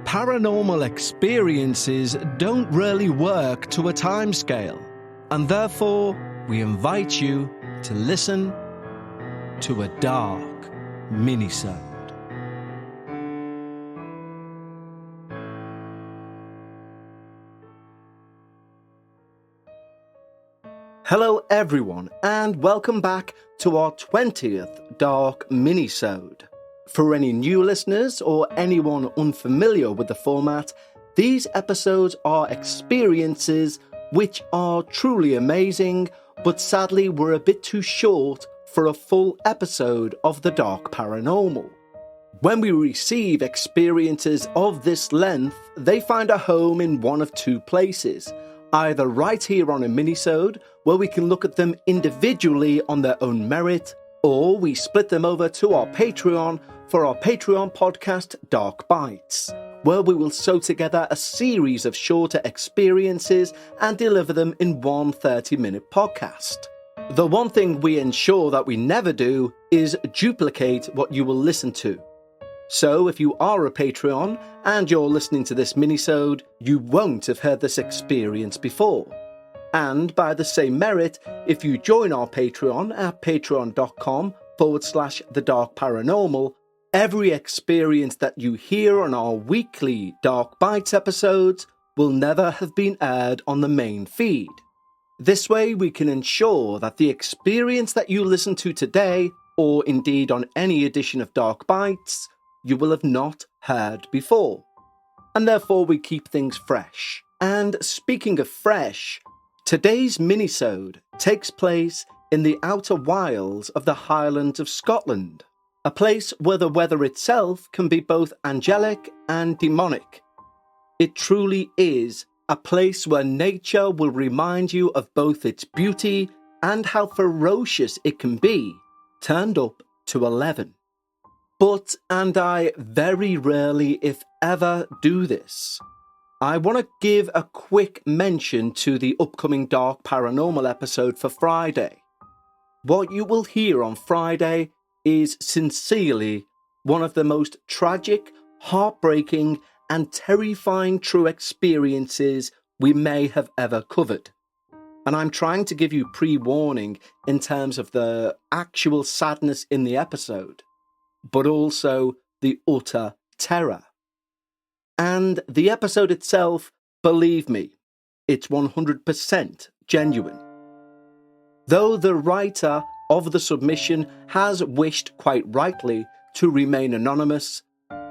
Paranormal experiences don't really work to a timescale, and therefore we invite you to listen to a dark Minisode. Hello everyone, and welcome back to our 20th Dark Minisode. For any new listeners or anyone unfamiliar with the format, these episodes are experiences which are truly amazing, but sadly were a bit too short for a full episode of the Dark Paranormal. When we receive experiences of this length, they find a home in one of two places, either right here on a Minisode, where we can look at them individually on their own merit, or we split them over to our Patreon for our Patreon podcast Dark Bites, where we will sew together a series of shorter experiences and deliver them in one 30-minute podcast. The one thing we ensure that we never do is duplicate what you will listen to. So if you are a Patreon and you're listening to this minisode, you won't have heard this experience before. And by the same merit, if you join our Patreon at patreon.com/The Dark Paranormal, every experience that you hear on our weekly Dark Bites episodes will never have been aired on the main feed. This way we can ensure that the experience that you listen to today, or indeed on any edition of Dark Bites, you will have not heard before. And therefore we keep things fresh. And speaking of fresh, today's minisode takes place in the outer wilds of the Highlands of Scotland, a place where the weather itself can be both angelic and demonic. It truly is a place where nature will remind you of both its beauty and how ferocious it can be, turned up to 11. But, and I very rarely, if ever, do this, I want to give a quick mention to the upcoming Dark Paranormal episode for Friday. What you will hear on Friday is sincerely one of the most tragic, heartbreaking, and terrifying true experiences we may have ever covered. And I'm trying to give you pre-warning in terms of the actual sadness in the episode, but also the utter terror. And the episode itself, believe me, it's 100% genuine. Though the writer of the submission has wished quite rightly to remain anonymous,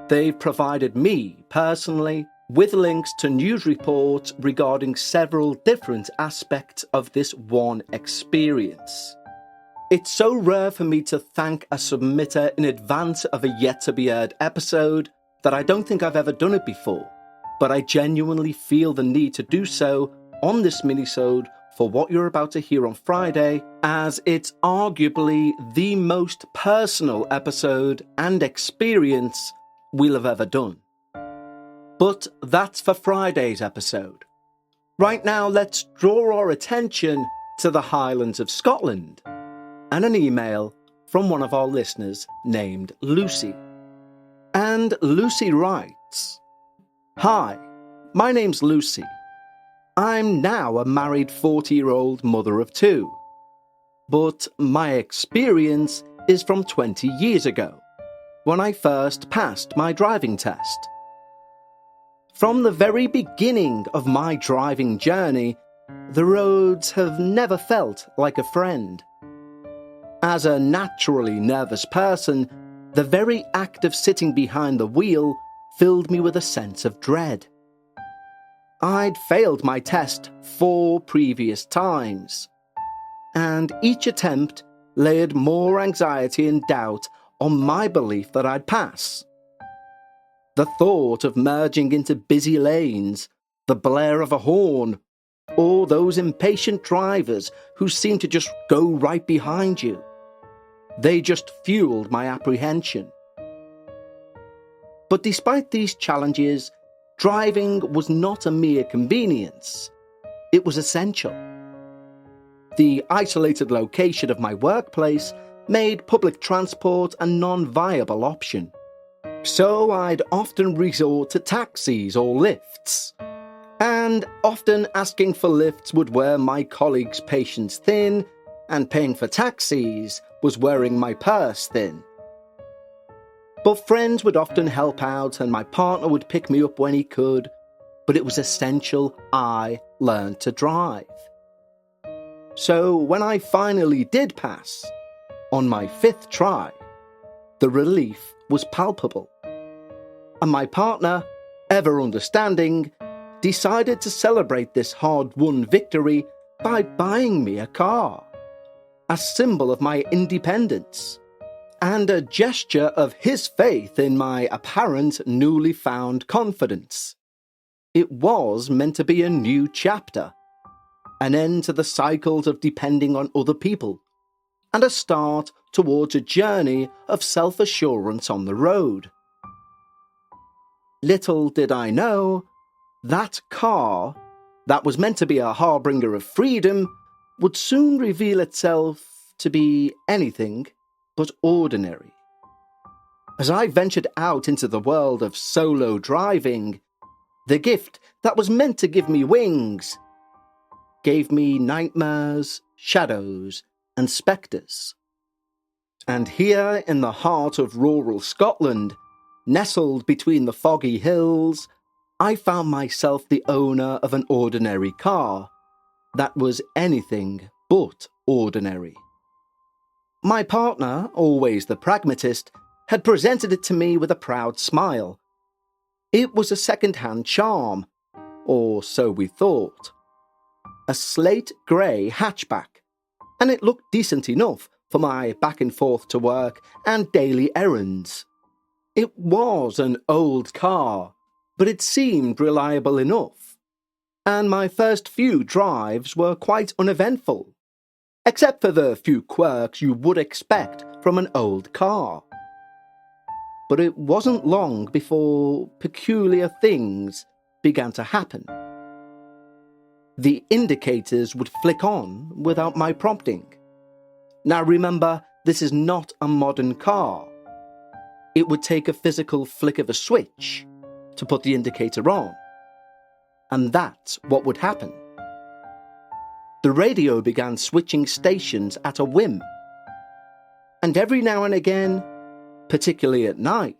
they've provided me, personally, with links to news reports regarding several different aspects of this one experience. It's so rare for me to thank a submitter in advance of a yet-to-be-aired episode that I don't think I've ever done it before, but I genuinely feel the need to do so on this minisode for what you're about to hear on Friday, as it's arguably the most personal episode and experience we'll have ever done. But that's for Friday's episode. Right now, let's draw our attention to the Highlands of Scotland, and an email from one of our listeners named Lucy. And Lucy writes, "Hi, my name's Lucy. I'm now a married 40-year-old mother of two, but my experience is from 20 years ago, when I first passed my driving test. From the very beginning of my driving journey, the roads have never felt like a friend. As a naturally nervous person, the very act of sitting behind the wheel filled me with a sense of dread. I'd failed my test 4 previous times, and each attempt layered more anxiety and doubt on my belief that I'd pass. The thought of merging into busy lanes, the blare of a horn, or those impatient drivers who seem to just go right behind you, they just fueled my apprehension. But despite these challenges, driving was not a mere convenience. It was essential. The isolated location of my workplace made public transport a non-viable option. So I'd often resort to taxis or lifts. And often asking for lifts would wear my colleagues' patience thin, and paying for taxis was wearing my purse thin. But friends would often help out and my partner would pick me up when he could, but it was essential I learn to drive. So when I finally did pass, on my 5th try, the relief was palpable. And my partner, ever understanding, decided to celebrate this hard-won victory by buying me a car, a symbol of my independence, and a gesture of his faith in my apparent newly found confidence. It was meant to be a new chapter, an end to the cycles of depending on other people, and a start towards a journey of self-assurance on the road. Little did I know, that car, that was meant to be a harbinger of freedom, would soon reveal itself to be anything but ordinary. As I ventured out into the world of solo driving, the gift that was meant to give me wings gave me nightmares, shadows, and spectres. And here in the heart of rural Scotland, nestled between the foggy hills, I found myself the owner of an ordinary car that was anything but ordinary. My partner, always the pragmatist, had presented it to me with a proud smile. It was a second-hand charm, or so we thought. A slate grey hatchback, and it looked decent enough for my back and forth to work and daily errands. It was an old car, but it seemed reliable enough, and my first few drives were quite uneventful, except for the few quirks you would expect from an old car. But it wasn't long before peculiar things began to happen. The indicators would flick on without my prompting. Now remember, this is not a modern car. It would take a physical flick of a switch to put the indicator on. And that's what would happen. The radio began switching stations at a whim. And every now and again, particularly at night,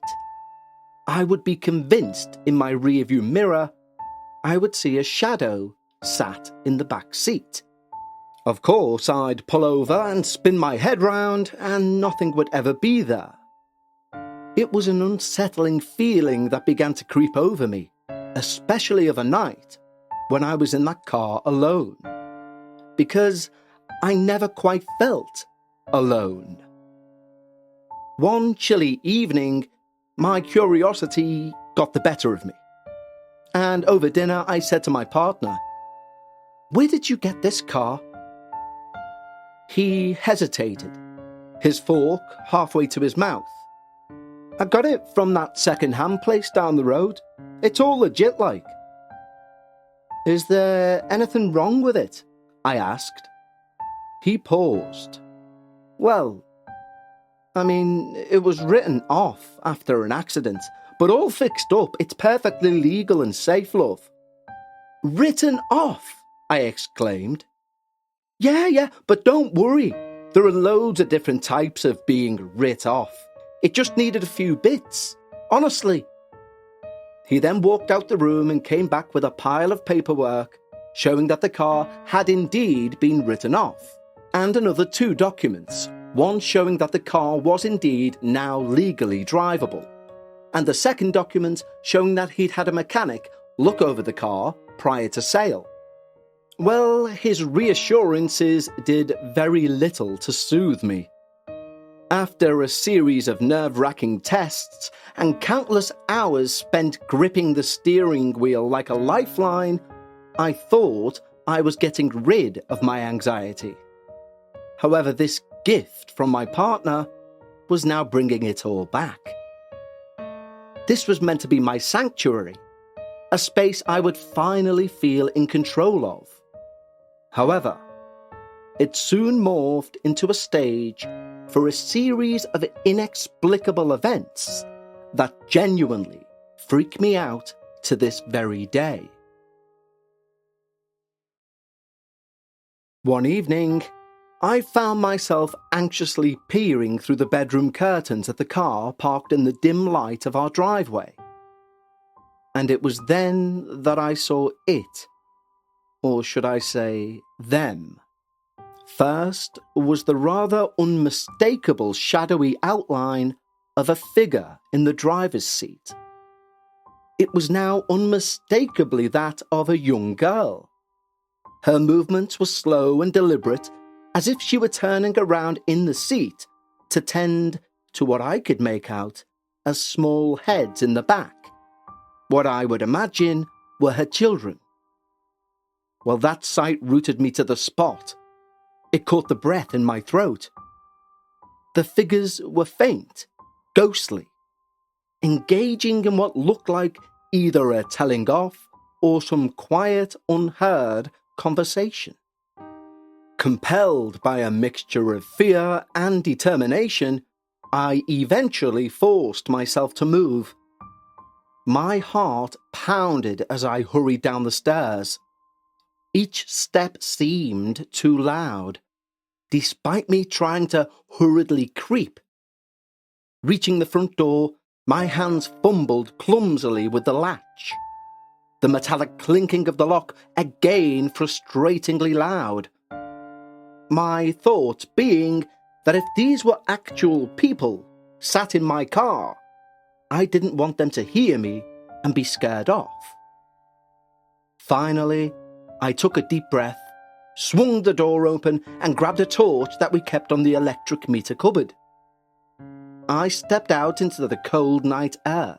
I would be convinced in my rearview mirror I would see a shadow sat in the back seat. Of course, I'd pull over and spin my head round, and nothing would ever be there. It was an unsettling feeling that began to creep over me, especially of a night when I was in that car alone, because I never quite felt alone. One chilly evening, my curiosity got the better of me, and over dinner I said to my partner, "Where did you get this car?" He hesitated, his fork halfway to his mouth. "I got it from that second-hand place down the road. It's all legit like." "Is there anything wrong with it?" I asked. He paused. "Well, it was written off after an accident, but all fixed up. It's perfectly legal and safe, love." "Written off?" I exclaimed. Yeah, but don't worry. There are loads of different types of being writ off. It just needed a few bits, honestly." He then walked out the room and came back with a pile of paperwork showing that the car had indeed been written off, and another 2 documents, one showing that the car was indeed now legally drivable, and the second document showing that he'd had a mechanic look over the car prior to sale. Well, his reassurances did very little to soothe me. After a series of nerve-wracking tests and countless hours spent gripping the steering wheel like a lifeline, I thought I was getting rid of my anxiety. However, this gift from my partner was now bringing it all back. This was meant to be my sanctuary, a space I would finally feel in control of. However, it soon morphed into a stage for a series of inexplicable events that genuinely freak me out to this very day. One evening, I found myself anxiously peering through the bedroom curtains at the car parked in the dim light of our driveway. And it was then that I saw it, or should I say, them. First was the rather unmistakable shadowy outline of a figure in the driver's seat. It was now unmistakably that of a young girl. Her movements were slow and deliberate, as if she were turning around in the seat to tend to what I could make out as small heads in the back. What I would imagine were her children. Well, that sight rooted me to the spot. It caught the breath in my throat. The figures were faint, ghostly, engaging in what looked like either a telling off or some quiet, unheard conversation. Compelled by a mixture of fear and determination, I eventually forced myself to move. My heart pounded as I hurried down the stairs. Each step seemed too loud, despite me trying to hurriedly creep. Reaching the front door, my hands fumbled clumsily with the latch. The metallic clinking of the lock again frustratingly loud. My thought being that if these were actual people sat in my car, I didn't want them to hear me and be scared off. Finally, I took a deep breath, swung the door open and grabbed a torch that we kept on the electric meter cupboard. I stepped out into the cold night air,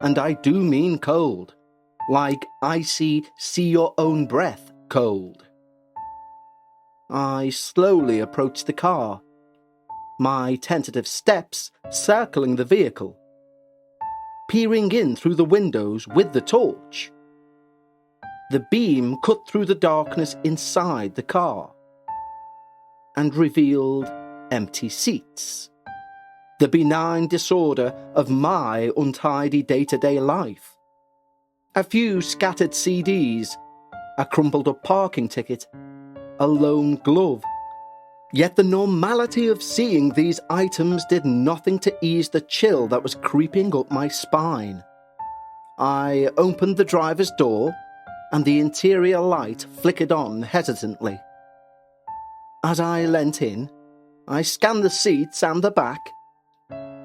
and I do mean cold, like icy see-your-own-breath cold. I slowly approached the car, my tentative steps circling the vehicle, peering in through the windows with the torch. The beam cut through the darkness inside the car and revealed empty seats, the benign disorder of my untidy day-to-day life. A few scattered CDs, a crumpled-up parking ticket, a lone glove. Yet the normality of seeing these items did nothing to ease the chill that was creeping up my spine. I opened the driver's door, and the interior light flickered on hesitantly. As I leant in, I scanned the seats and the back,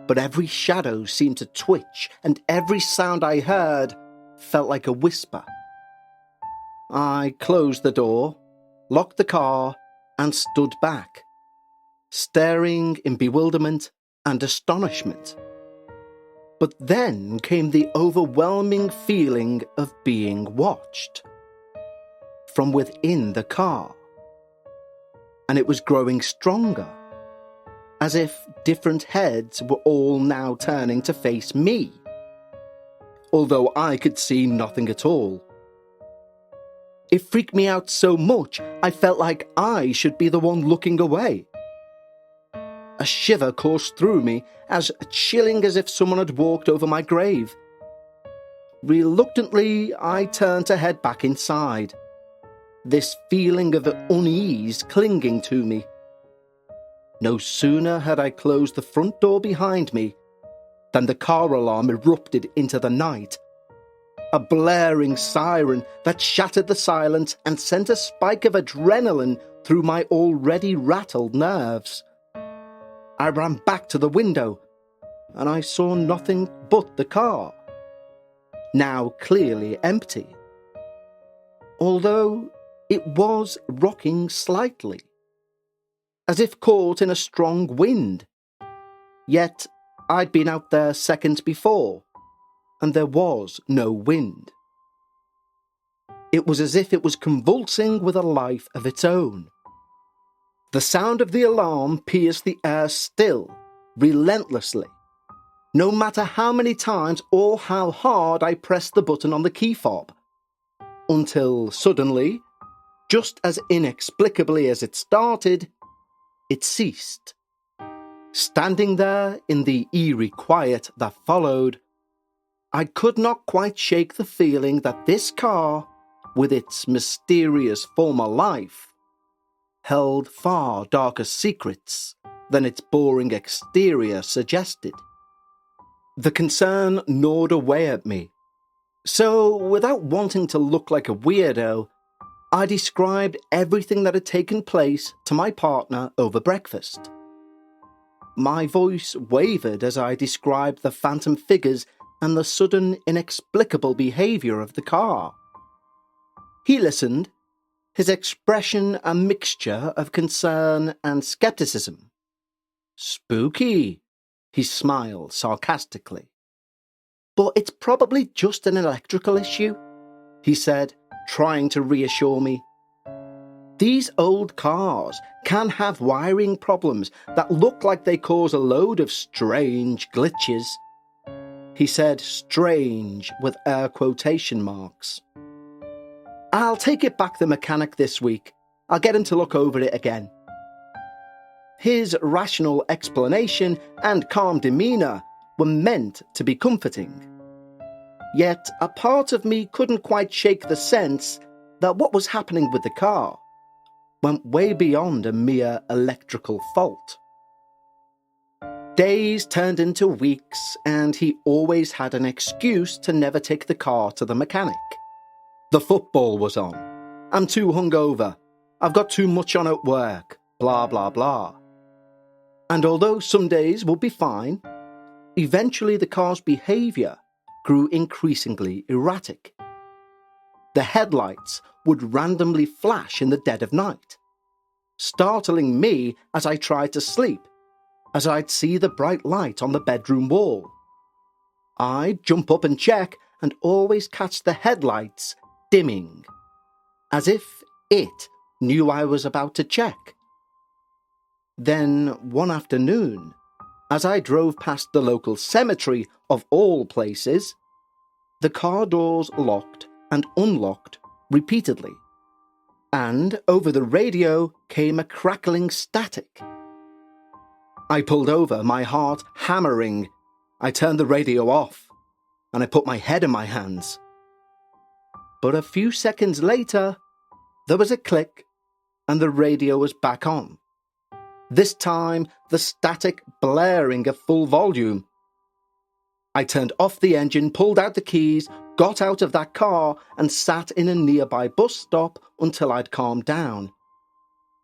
but every shadow seemed to twitch, and every sound I heard felt like a whisper. I closed the door, locked the car, and stood back, staring in bewilderment and astonishment. But then came the overwhelming feeling of being watched from within the car. And it was growing stronger, as if different heads were all now turning to face me, although I could see nothing at all. It freaked me out so much I felt like I should be the one looking away. A shiver coursed through me, as chilling as if someone had walked over my grave. Reluctantly, I turned to head back inside, this feeling of unease clinging to me. No sooner had I closed the front door behind me than the car alarm erupted into the night. A blaring siren that shattered the silence and sent a spike of adrenaline through my already rattled nerves. I ran back to the window, and I saw nothing but the car, now clearly empty, although it was rocking slightly, as if caught in a strong wind. Yet I'd been out there seconds before, and there was no wind. It was as if it was convulsing with a life of its own. The sound of the alarm pierced the air still, relentlessly, no matter how many times or how hard I pressed the button on the key fob, until suddenly, just as inexplicably as it started, it ceased. Standing there in the eerie quiet that followed, I could not quite shake the feeling that this car, with its mysterious former life, held far darker secrets than its boring exterior suggested. The concern gnawed away at me, so without wanting to look like a weirdo, I described everything that had taken place to my partner over breakfast. My voice wavered as I described the phantom figures and the sudden, inexplicable behaviour of the car. He listened, his expression a mixture of concern and scepticism. "Spooky," he smiled sarcastically. "But it's probably just an electrical issue," he said, trying to reassure me. "These old cars can have wiring problems that look like they cause a load of strange glitches." He said strange with air quotation marks. "I'll take it back to the mechanic this week. I'll get him to look over it again." His rational explanation and calm demeanour were meant to be comforting. Yet a part of me couldn't quite shake the sense that what was happening with the car went way beyond a mere electrical fault. Days turned into weeks, and he always had an excuse to never take the car to the mechanic. "The football was on. I'm too hungover. I've got too much on at work. Blah, blah, blah." And although some days would be fine, eventually the car's behaviour grew increasingly erratic. The headlights would randomly flash in the dead of night, startling me as I tried to sleep, as I'd see the bright light on the bedroom wall. I'd jump up and check and always catch the headlights dimming, as if it knew I was about to check. Then one afternoon, as I drove past the local cemetery of all places, the car doors locked and unlocked repeatedly, and over the radio came a crackling static. I pulled over, my heart hammering. I turned the radio off, and I put my head in my hands. But a few seconds later, there was a click, and the radio was back on. This time, the static blaring at full volume. I turned off the engine, pulled out the keys, got out of that car, and sat in a nearby bus stop until I'd calmed down.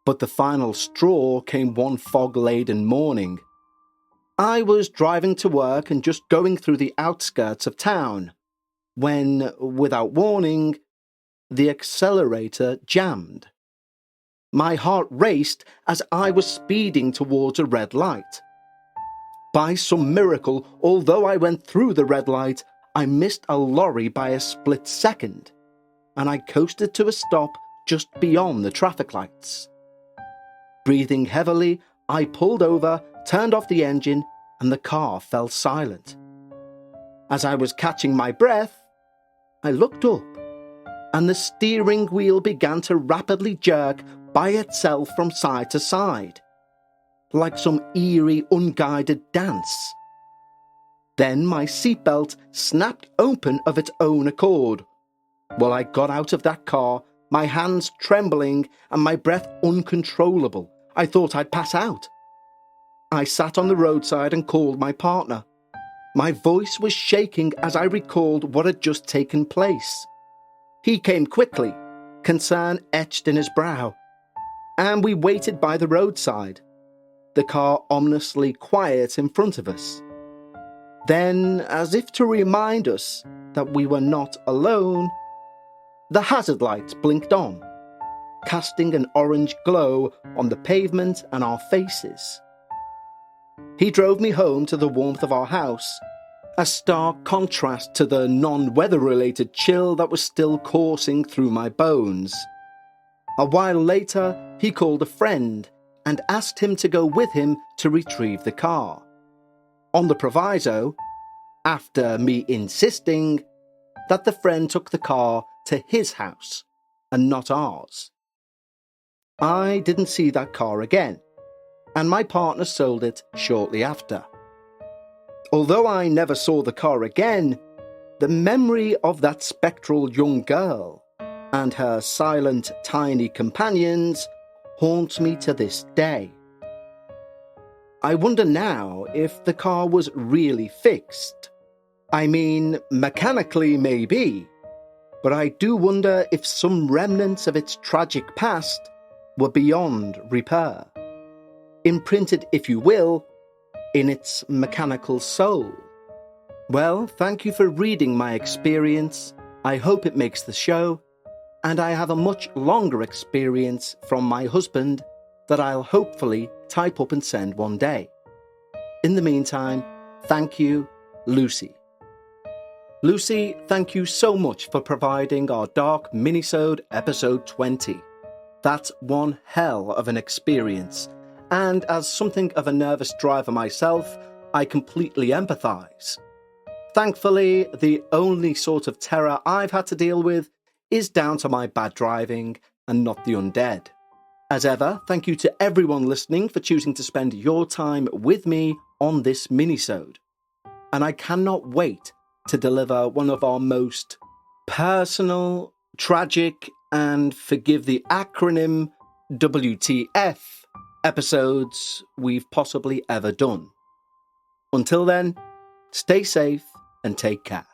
But the final straw came one fog-laden morning. I was driving to work and just going through the outskirts of town, when, without warning, the accelerator jammed. My heart raced as I was speeding towards a red light. By some miracle, although I went through the red light, I missed a lorry by a split second, and I coasted to a stop just beyond the traffic lights. Breathing heavily, I pulled over, turned off the engine, and the car fell silent. As I was catching my breath, I looked up, and the steering wheel began to rapidly jerk by itself from side to side, like some eerie, unguided dance. Then my seatbelt snapped open of its own accord. While I got out of that car, my hands trembling and my breath uncontrollable, I thought I'd pass out. I sat on the roadside and called my partner. My voice was shaking as I recalled what had just taken place. He came quickly, concern etched in his brow, and we waited by the roadside, the car ominously quiet in front of us. Then, as if to remind us that we were not alone, the hazard lights blinked on, casting an orange glow on the pavement and our faces. He drove me home to the warmth of our house, a stark contrast to the non-weather-related chill that was still coursing through my bones. A while later, he called a friend and asked him to go with him to retrieve the car, on the proviso, after me insisting, that the friend took the car to his house and not ours. I didn't see that car again, and my partner sold it shortly after. Although I never saw the car again, the memory of that spectral young girl and her silent, tiny companions haunts me to this day. I wonder now if the car was really fixed. I mean, mechanically maybe, but I do wonder if some remnants of its tragic past were beyond repair. Imprinted, if you will, in its mechanical soul. Well, thank you for reading my experience. I hope it makes the show, and I have a much longer experience from my husband that I'll hopefully type up and send one day. In the meantime, thank you, Lucy. Lucy, thank you so much for providing our Dark Minisode episode 20. That's one hell of an experience, and as something of a nervous driver myself, I completely empathise. Thankfully, the only sort of terror I've had to deal with is down to my bad driving and not the undead. As ever, thank you to everyone listening for choosing to spend your time with me on this minisode. And I cannot wait to deliver one of our most personal, tragic, and forgive the acronym WTF episodes we've possibly ever done. Until then, stay safe and take care.